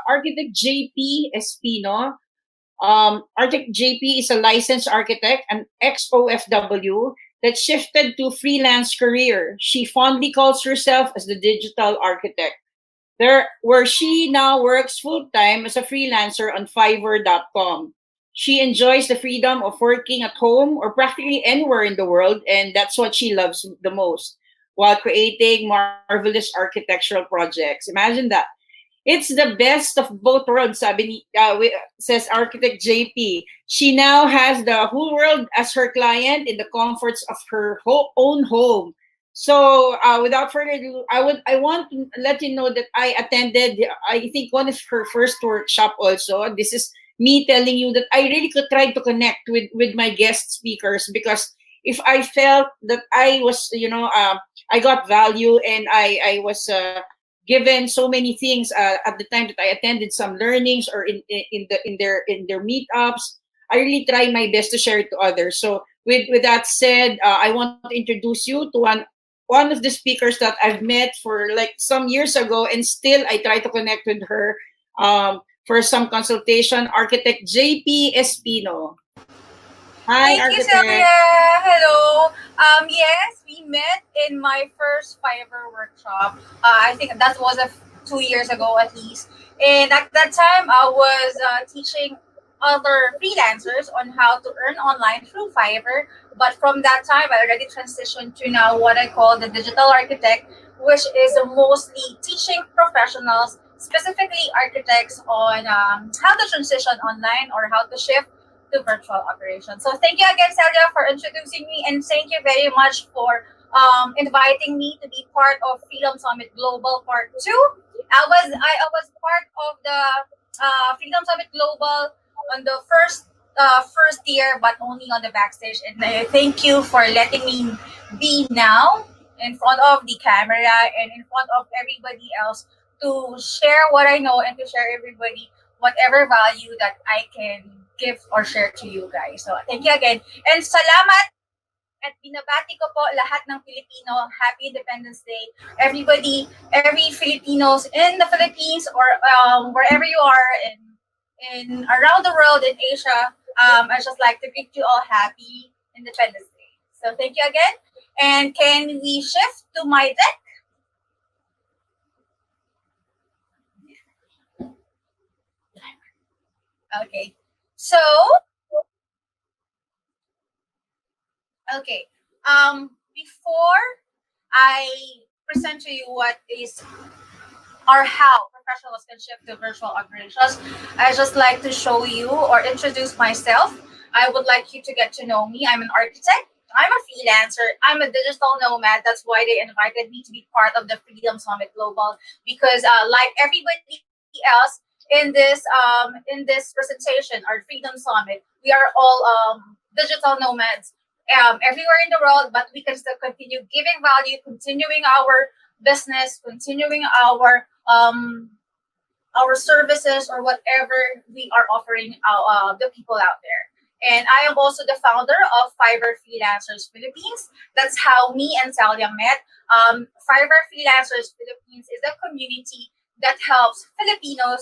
architect JP Espino. Architect JP is a licensed architect, an ex-OFW that shifted to freelance career. She fondly calls herself as the digital architect, where she now works full-time as a freelancer on Fiverr.com. She enjoys the freedom of working at home or practically anywhere in the world, and that's what she loves the most, while creating marvelous architectural projects. Imagine that. It's the best of both worlds, says architect JP. She now has the whole world as her client in the comforts of her own home. So, without further ado, I want to let you know that I attended, I think, one of her first workshop also. This is me telling you that I really could try to connect with my guest speakers, because if I felt that I was, I got value, and I was given so many things at the time that I attended some learnings, or in their meetups. I really try my best to share it to others. So with that said, I want to introduce you to one of the speakers that I've met for like some years ago, and still I try to connect with her for some consultation. Architect JP Espino. Hi, Thank you, Sylvia. architect. Hello. Yes, we met in my first Fiverr workshop. I think that was 2 years ago at least. And at that time, I was teaching other freelancers on how to earn online through Fiverr. But from that time, I already transitioned to now what I call the digital architect, which is mostly teaching professionals, specifically architects, on how to transition online or how to shift to virtual operations. So thank you again, Celia, for introducing me, and thank you very much for inviting me to be part of Freedom Summit Global Part Two. I was part of the Freedom Summit Global on the first year, but only on the backstage. And thank you for letting me be now in front of the camera and in front of everybody else to share what I know and to share everybody whatever value that I can give or share to you guys. So thank you again. And salamat at binabati ko po lahat ng Pilipino. Happy Independence Day. Everybody, every Filipinos in the Philippines or wherever you are in around the world in Asia, I just like to greet you all happy Independence Day. So thank you again. And can we shift to my deck? Okay. So, okay. Before I present to you what is or how professionals can shift to virtual operations, I just like to show you or introduce myself. I would like you to get to know me. I'm an architect. I'm a freelancer. I'm a digital nomad. That's why they invited me to be part of the Freedom Summit Global, because like everybody else in this presentation, our Freedom Summit, we are all digital nomads everywhere in the world, but we can still continue giving value, continuing our business, continuing our services or whatever we are offering the people out there. And I am also the founder of Fiverr Freelancers Philippines. That's how me and Talia met. Fiverr Freelancers Philippines is a community that helps Filipino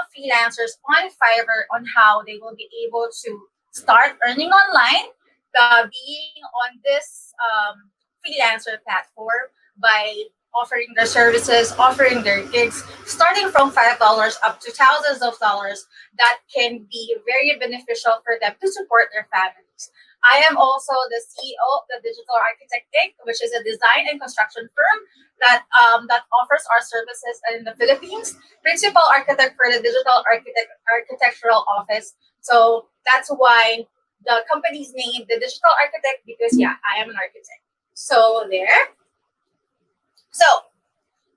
freelancers on Fiverr on how they will be able to start earning online, being on this freelancer platform by offering their services, offering their gigs, starting from $5 up to thousands of dollars that can be very beneficial for them to support their families. I am also the CEO of the Digital Architect Inc., which is a design and construction firm that offers our services in the Philippines. Principal architect for the Digital Architectural Office. So that's why the company's name, the Digital Architect, because yeah, I am an architect. So there. So,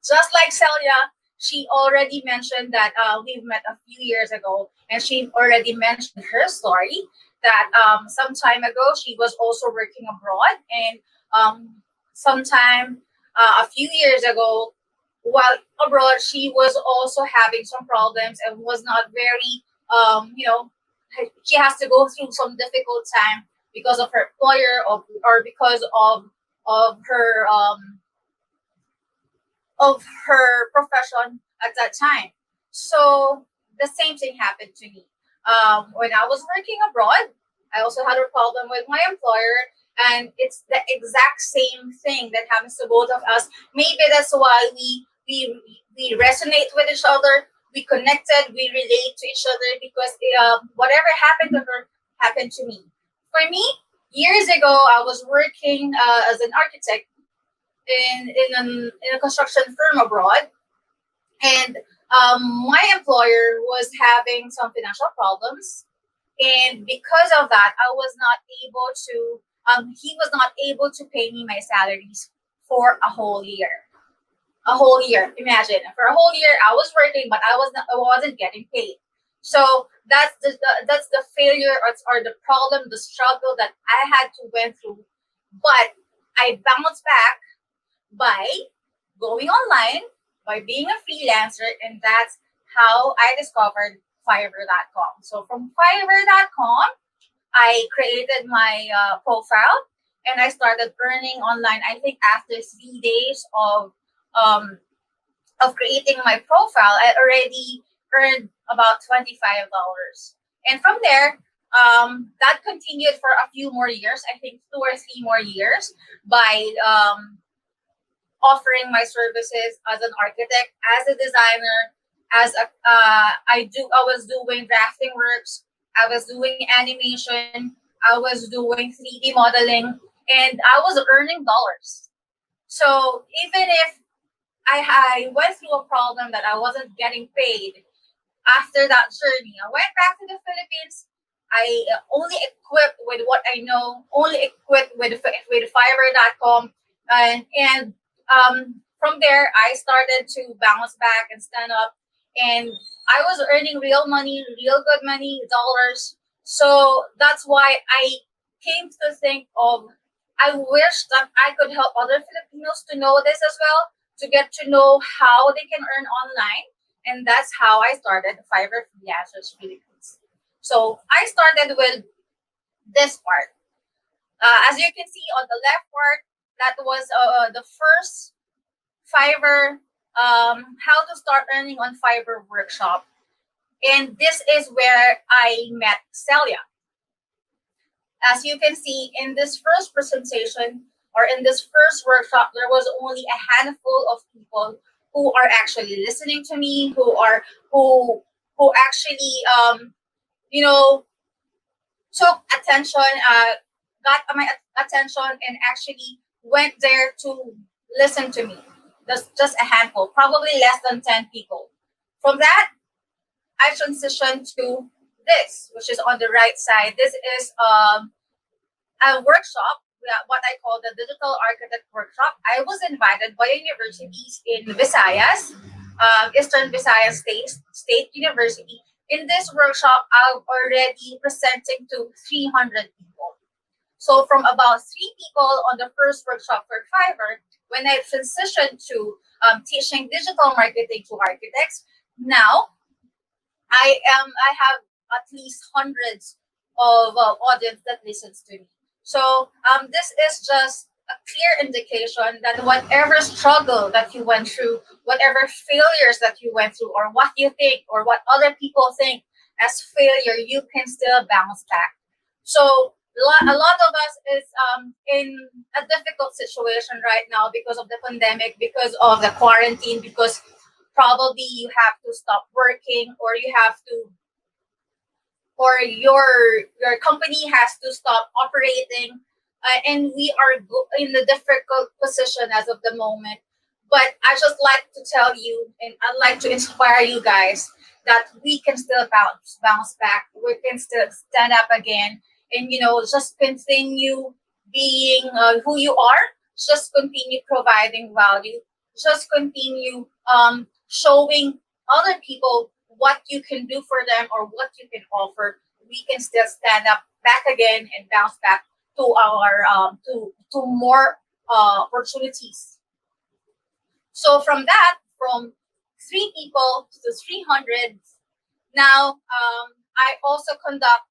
just like Celia, she already mentioned that we've met a few years ago, and she already mentioned her story that some time ago she was also working abroad, and sometime a few years ago, while abroad, she was also having some problems and was not very, she has to go through some difficult time because of her employer or because of her of her profession at that time. So the same thing happened to me. When I was working abroad, I also had a problem with my employer, and it's the exact same thing that happens to both of us. Maybe that's why we resonate with each other, we connected, we relate to each other because whatever happened to her happened to me. For me, years ago, I was working as an architect in a construction firm abroad, and my employer was having some financial problems, and because of that I was not able to he was not able to pay me my salaries for a whole year. A whole year, imagine, for a whole year I was working but I wasn't getting paid. So that's the failure, or the problem, the struggle that I had to went through. But I bounced back by going online, by being a freelancer, and that's how I discovered Fiverr.com. So from Fiverr.com, I created my profile and I started earning online. I think after 3 days um, of creating my profile, I already earned about $25. And from there, that continued for a few more years. I think 2 or 3 more years by offering my services as an architect, as a designer, as a I was doing drafting works, I was doing animation, I was doing 3D modeling, and I was earning dollars. So even if I went through a problem that I wasn't getting paid, after that journey, I went back to the Philippines. I only equipped with what I know, only equipped with Fiverr.com, and from there I started to bounce back and stand up, and I was earning real money, real good money, dollars. So that's why I came to think of, I wish that I could help other Filipinos to know this as well, to get to know how they can earn online, and that's how I started Fiverr Freelancers Philippines. So I started with this part. As you can see on the left part, that was the first Fiverr how to start earning on Fiverr workshop. And this is where I met Celia. As you can see in this first presentation, or in this first workshop, there was only a handful of people who are actually listening to me, who who actually you know took attention, got my attention, and actually went there to listen to me. Just a handful, probably less than 10 people. From that, I transitioned to this, which is on the right side. This is a workshop, what I call the Digital Architect Workshop. I was invited by universities in Visayas, Eastern Visayas State University. In this workshop, I'm already presenting to 300 people. So from about 3 people on the first workshop for Fiverr, when I transitioned to teaching digital marketing to architects, now I have at least hundreds of audience that listens to me. So this is just a clear indication that whatever struggle that you went through, whatever failures that you went through, or what you think, or what other people think as failure, you can still bounce back. So a lot of us is in a difficult situation right now because of the pandemic, because of the quarantine, because probably you have to stop working, or you have to, or your company has to stop operating, and we are in a difficult position as of the moment. But I just like to tell you, and I'd like to inspire you guys, that we can still bounce back. We can still stand up again, and just continue being who you are. Just continue providing value. Just continue showing other people what you can do for them, or what you can offer. We can still stand up back again and bounce back to our to more opportunities. So from that, from 3 people to 300, now I also conduct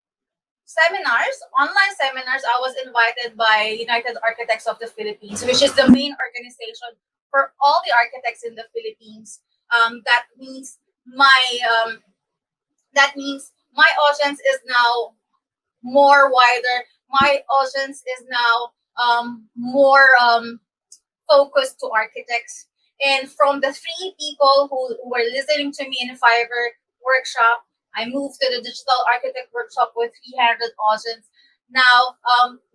seminars, online seminars. I was invited by United Architects of the Philippines, which is the main organization for all the architects in the Philippines. That means my that means my audience is now more wider. My audience is now more focused to architects. And from the three people who were listening to me in Fiverr workshop, I moved to the digital architect workshop with 300 audience. Now,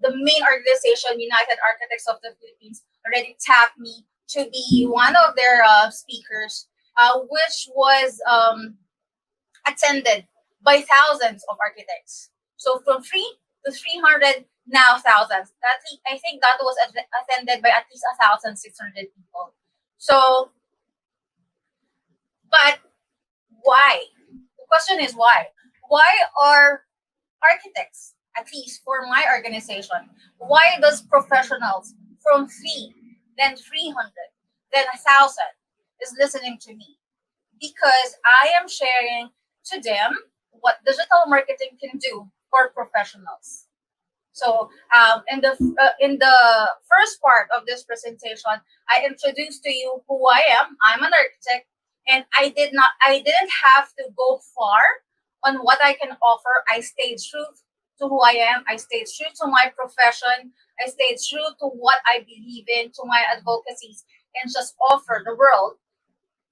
the main organization, United Architects of the Philippines, already tapped me to be one of their speakers, which was attended by thousands of architects. So from 3 to 300, now thousands. I think that was attended by at least 1,600 people. So, but why? The question is why? Why are architects, at least for my organization, why does professionals from 300, then 1,000 is listening to me? Because I am sharing to them what digital marketing can do for professionals. So in the first part of this presentation, I introduced to you who I am. I'm an architect, and I didn't have to go far on what I can offer. I stayed true to who I am. I stayed true to my profession. I stayed true to what I believe in, to my advocacies, and just offer the world,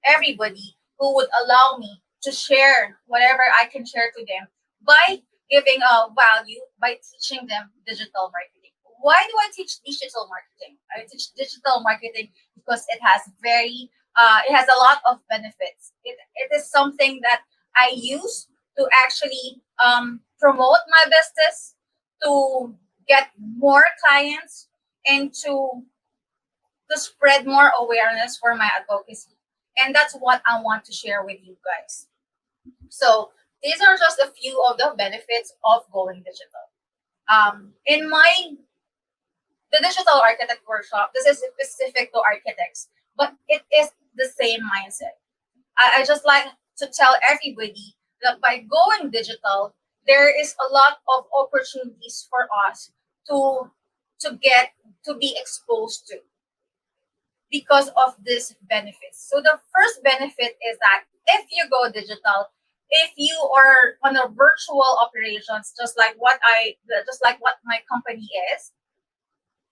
everybody, who would allow me to share whatever I can share to them by giving a value, by teaching them digital marketing. Why do I teach digital marketing? I teach digital marketing because it has a lot of benefits. It is something that I use to actually promote my business, to get more clients, and to spread more awareness for my advocacy. And that's what I want to share with you guys. So these are just a few of the benefits of going digital. In the digital architect workshop, this is specific to architects, but it is the same mindset. I just like to tell everybody that by going digital, there is a lot of opportunities for us to get to be exposed to because of these benefits. So the first benefit is that if you go digital, if you are on a virtual operations, just like what my company is.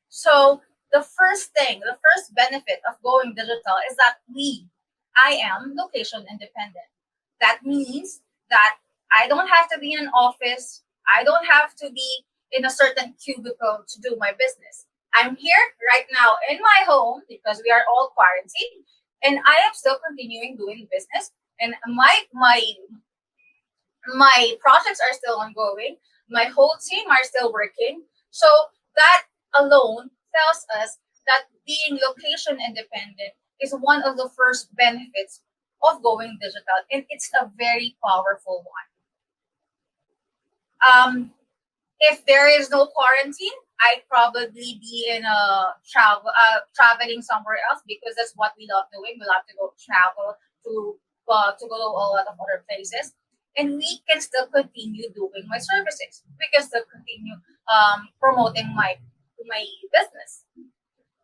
So the first benefit of going digital is that I am location independent. That means that I don't have to be in an office. I don't have to be in a certain cubicle to do my business. I'm here right now in my home because we are all quarantined, and I am still continuing doing business. And my projects are still ongoing. My whole team are still working. So that alone tells us that being location independent is one of the first benefits of going digital, and it's a very powerful one. If there is no quarantine, I'd probably be in a traveling somewhere else because that's what we love doing. We love to go travel to go to a lot of other places, and we can still continue doing my services. We can still continue promoting my business.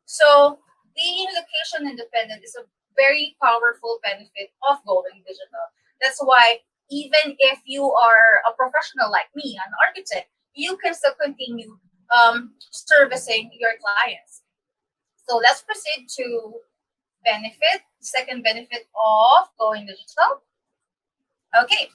So being location independent is a very powerful benefit of going digital. That's why even if you are a professional like me, an architect, you can still continue servicing your clients. So let's proceed to second benefit of going digital. Okay.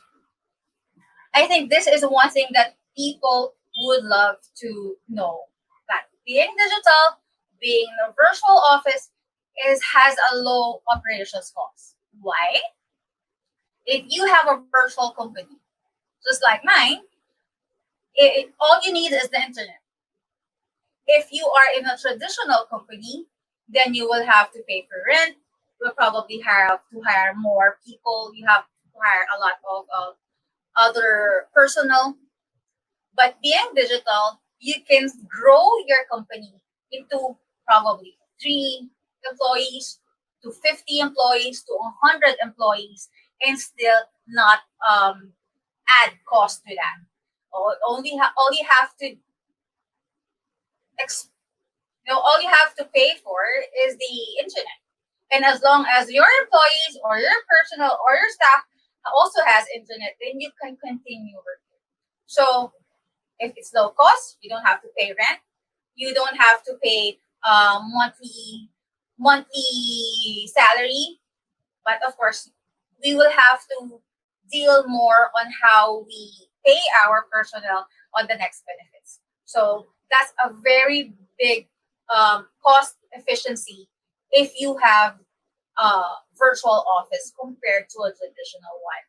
I think this is one thing that people would love to know, that being digital, being in a virtual office has a low operations cost. Why? If you have a virtual company, just like mine, all you need is the internet. If you are in a traditional company, then you will have to pay for rent. You'll probably have to hire more people. You have to hire a lot of other personnel. But being digital, you can grow your company into probably 3 employees to 50 employees to 100 employees and still not add cost to that. All you have to all you have to pay for is the internet. And as long as your employees or your personnel or your staff also has internet, then you can continue working. So if it's low cost, you don't have to pay rent. You don't have to pay monthly salary. But of course, we will have to deal more on how we pay our personnel on the next benefits. So that's a very big cost efficiency if you have a virtual office compared to a traditional one.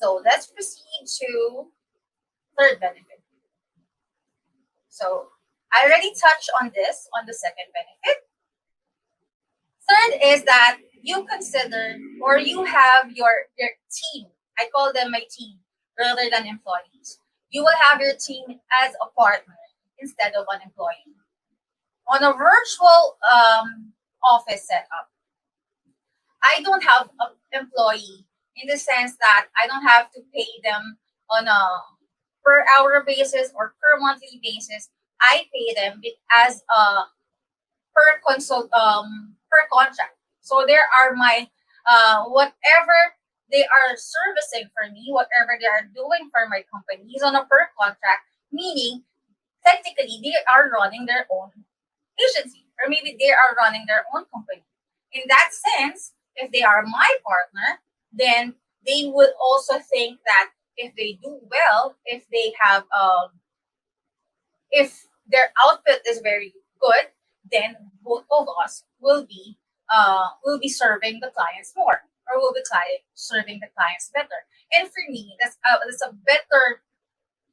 So let's proceed to third benefit. So I already touched on this on the second benefit. Third is that you consider or you have your team. I call them my team rather than employees. You will have your team as a partner instead of an employee. On a virtual office setup, I don't have an employee in the sense that I don't have to pay them on a per hour basis or per monthly basis. I pay them as a per contract. So there are my whatever they are servicing for me, whatever they are doing for my company is on a per contract, meaning technically they are running their own agency or maybe they are running their own company. In that sense, if they are my partner, then they would also think that if they do well, if they have if their output is very good, then both of us will be serving the clients more, or will be serving the clients better. And for me, that's a better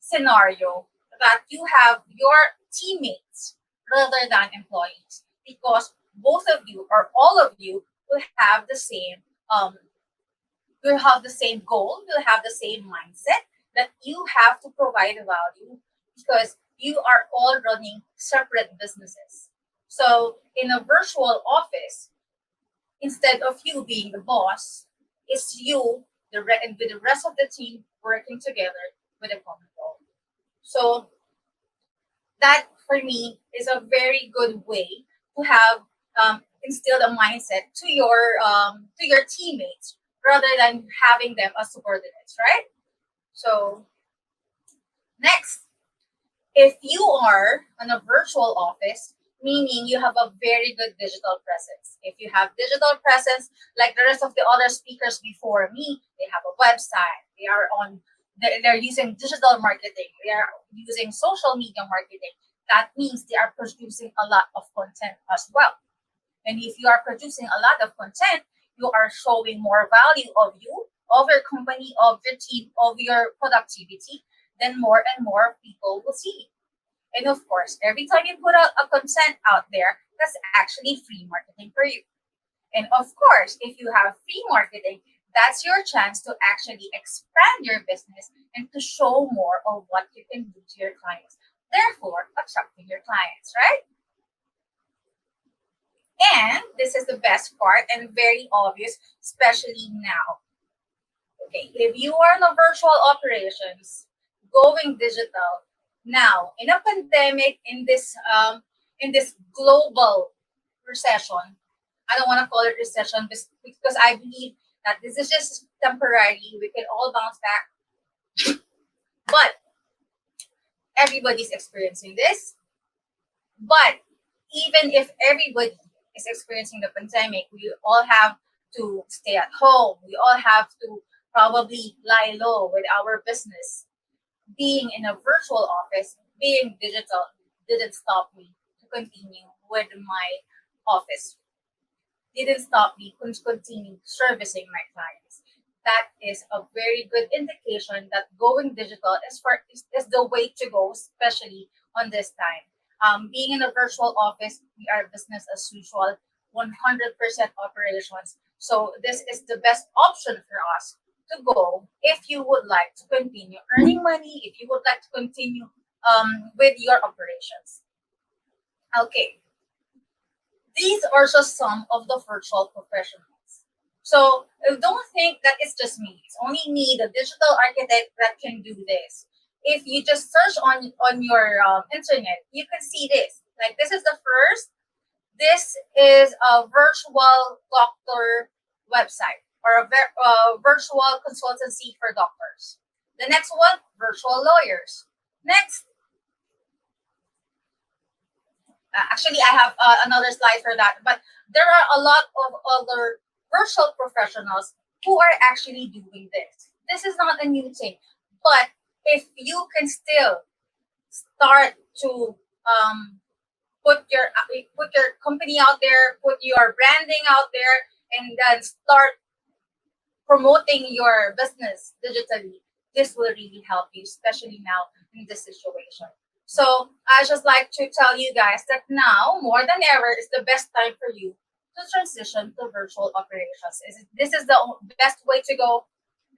scenario that you have your teammates rather than employees, because both of you or all of you um will have the same goal, will have the same mindset that you have to provide value because you are all running separate businesses. So in a virtual office, instead of you being the boss, it's you and with the rest of the team working together with a common goal. So that for me is a very good way to have instilled a mindset to your teammates rather than having them as subordinates, right? So next, if you are on a virtual office, meaning you have a very good digital presence. If you have digital presence, like the rest of the other speakers before me, they have a website. They're using digital marketing. They are using social media marketing. That means they are producing a lot of content as well. And if you are producing a lot of content, you are showing more value of you, of your company, of your team, of your productivity, then more and more people will see. And of course, every time you put a content out there, that's actually free marketing for you. And of course, if you have free marketing, that's your chance to actually expand your business and to show more of what you can do to your clients, therefore attracting your clients, right? And this is the best part and very obvious, especially now. Okay, if you are in a virtual operations, going digital, now in a pandemic, in this global recession, I don't want to call it recession because I believe that this is just temporary. We can all bounce back, but everybody's experiencing this. But even if everybody is experiencing the pandemic, we all have to stay at home. We all have to probably lie low with our business. Being in a virtual office, being digital, didn't stop me to continue with my office. Didn't stop me from continuing servicing my clients. That is a very good indication that going digital is the way to go, especially on this time. Being in a virtual office, we are business as usual, 100% operations. So this is the best option for us to go if you would like to continue earning money, if you would like to continue with your operations. Okay, these are just some of the virtual professionals. So don't think that it's just me. It's only me, the digital architect, that can do this. If you just search on your internet, you can see this. Like this is the first. This is a virtual doctor website. or a virtual consultancy for doctors. The next one, virtual lawyers. Next, actually, I have another slide for that, but there are a lot of other virtual professionals who are actually doing this. This is not a new thing, but if you can still start to put your company out there, put your branding out there, and then start promoting your business digitally, this will really help you, especially now in this situation. So I just like to tell you guys that now more than ever is the best time for you to transition to virtual operations. This is the best way to go.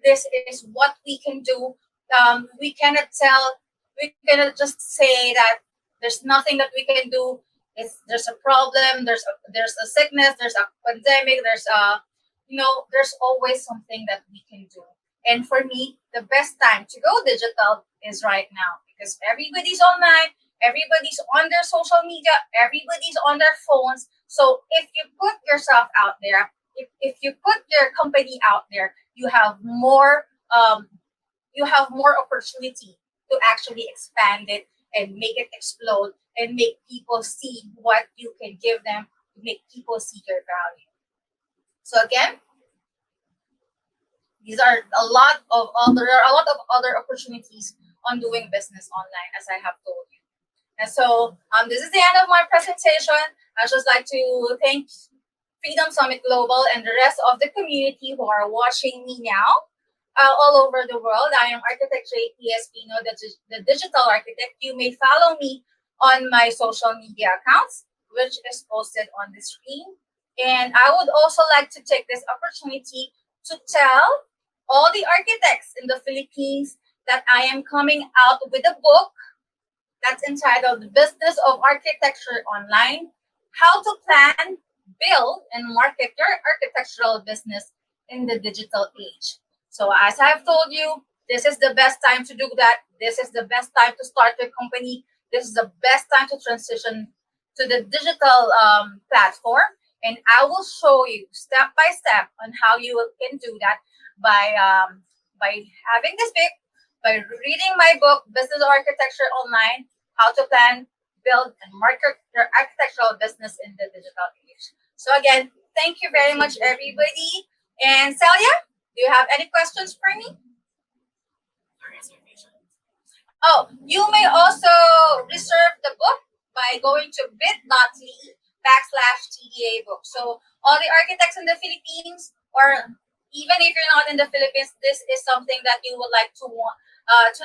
This is what we can do. We cannot just say that there's nothing that we can do. There's a problem. There's a sickness. There's a pandemic. There's always something that we can do. And for me, the best time to go digital is right now because everybody's online, everybody's on their social media, everybody's on their phones. So if you put yourself out there, if you put your company out there, you have more opportunity to actually expand it and make it explode and make people see what you can give them, make people see your value. So again, there are a lot of other opportunities on doing business online, as I have told you. And so this is the end of my presentation. I just like to thank Freedom Summit Global and the rest of the community who are watching me now all over the world. I am Architect Jp Espino, the digital architect. You may follow me on my social media accounts, which is posted on the screen. And I would also like to take this opportunity to tell all the architects in the Philippines that I am coming out with a book that's entitled The Business of Architecture Online, How to Plan, Build, and Market Your Architectural Business in the Digital Age. So as I've told you, this is the best time to do that. This is the best time to start your company. This is the best time to transition to the digital platform. And I will show you step by step on how you can do that by having this book, by reading my book, Business Architecture Online, How to Plan, Build, and Market Your Architectural Business in the Digital Age. So again, thank you very much, everybody. And Celia, do you have any questions for me? Oh, you may also reserve the book by going to bit.ly/TDA book. So all the architects in the Philippines, or even if you're not in the Philippines, this is something that you would like to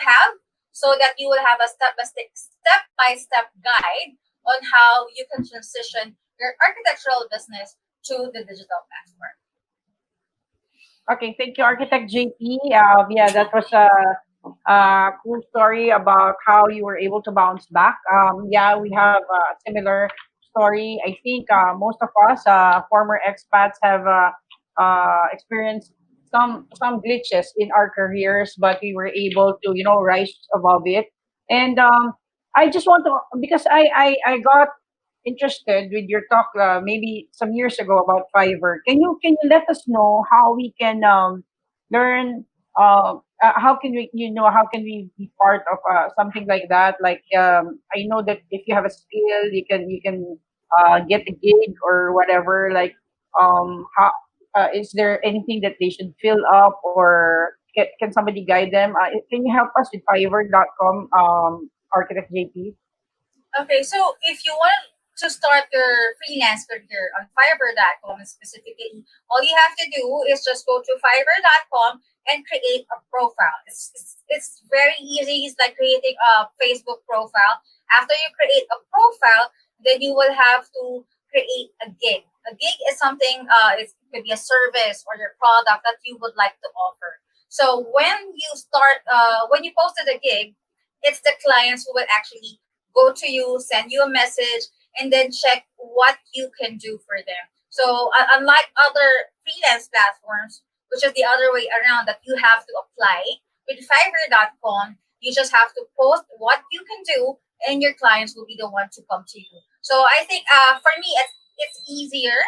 have, so that you will have a step-by-step guide on how you can transition your architectural business to the digital platform. Okay, thank you, Architect JP. Yeah, that was a cool story about how you were able to bounce back. Yeah, we have a similar story. I think most of us, former expats, have experienced some glitches in our careers, but we were able to rise above it. And I just want to, because I got interested with your talk maybe some years ago about Fiverr. Can you let us know how we can learn? How can we be part of something like that? Like I know that if you have a skill, you can get a gig or whatever. Like how is there anything that they should fill up, or can somebody guide them? Can you help us with Fiverr.com, Architect JP? Okay, so if you want to start your freelance career on Fiverr.com specifically, all you have to do is just go to Fiverr.com and create a profile. It's very easy. It's like creating a Facebook profile. After you create a profile, then you will have to create a gig. A gig is something, it could be a service or your product that you would like to offer. So when you posted a gig, it's the clients who will actually go to you, send you a message, and then check what you can do for them. So unlike other freelance platforms, which is the other way around, that you have to apply, with Fiverr.com, you just have to post what you can do, and your clients will be the one to come to you. So I think for me, it's easier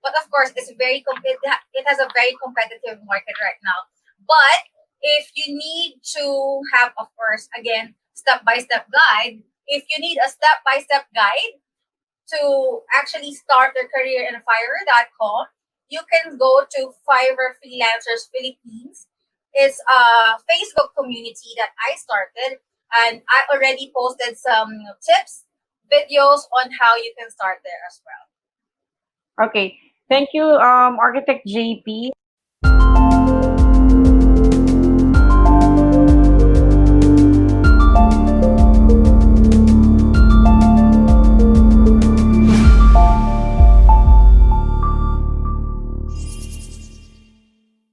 But of course, it has a very competitive market right now. But if you need to have, of course, again, step-by-step guide, if you need a step-by-step guide to actually start your career in Fiverr.com, you can go to Fiverr Freelancers Philippines. It's a Facebook community that I started, and I already posted some tips, videos on how you can start there as well. Okay. Thank you, Architect JP.